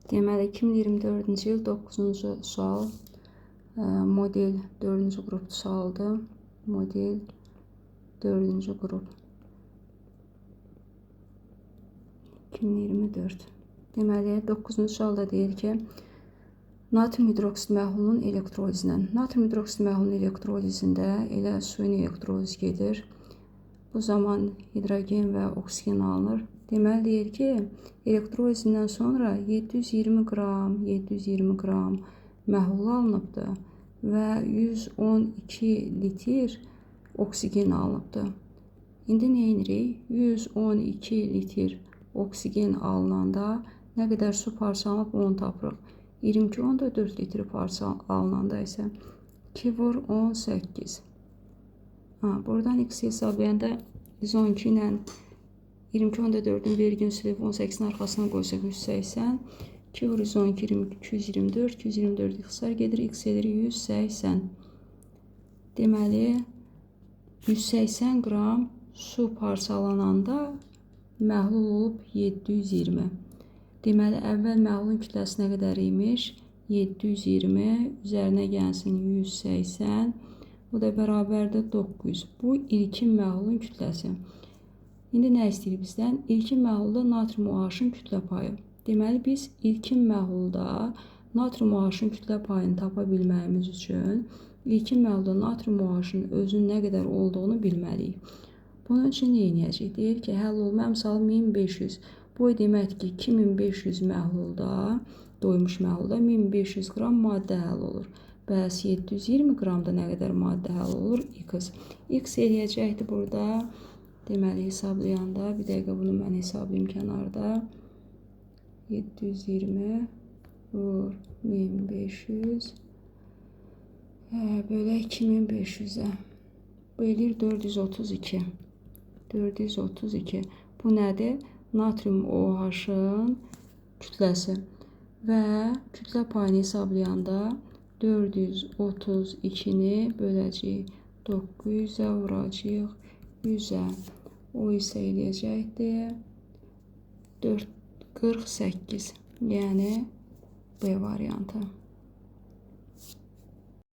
Deməli 2024-cü il 9-cu sual, model 4-cü qrup sualdır. Model 4-cü qrup 2024. Deməli 9-cu sualda deyir ki, natrium hidroksid məhlulunun elektrolizindən. Natrium hidroksid məhlulunun elektrolizində elə suyun elektroliz gedir. Bu zaman hidrogen və oksigen alınır. Deməli deyir ki, elektrolizindən sonra 720 qram məhlul alınıbdır və 112 litr oksigen alınıbdır. İndi nə edirik? 112 litr oksigen alınanda nə qədər su parçalanıb onu tapırıq. 22 onda 4 litr alınanda isə 2 vur 18. Buradan x hesablayanda 112 ilə 22 onda 4-ün vergin silib 18-in arxasına qoysaq 180. 2 vur 112, 224, 224 xısar gedir, x edir 180. Deməli, 180 qram su parçalananda məhlul olub 720. Deməli, əvvəl məhlulun kütləsi nə qədər imiş? 720, üzərinə gəlsin 180, bu da bərabərdir 900. Bu ilkin məhlulun kütləsi. İndi nə istəyir bizdən? İlkin məhlulda natrium OH-ın kütlə payı. Deməli, biz ilkin məhlulda natrium OH-ın kütlə payını tapa bilməyimiz üçün ilkin məhlulda natrium OH-ın özünün nə qədər olduğunu bilməliyik. Bunun üçün nə edəcəyik? Deyir ki, həll olma əmsalı 1500. Bu deməkdir ki, 2500 məhlulda, doymuş məhlulda 1500 qram maddə həll olur. Bəs 720 qramda nə qədər maddə həll olur? X. X eləyəcəkdir burada. Deməli, hesablayanda, bir dəqiqə bunu mən hesablayayım kənarda. 720 vur 1500 bölək 2500-ə. Bölür 432. 432. Bu nədir? Natrium OH-ın kütləsi. Və kütlə payını hesablayanda 432-ni böləcəyik 900-ə, vuracaq 100-ə. O isə eləyəcəkdir 48. Yəni B variantı.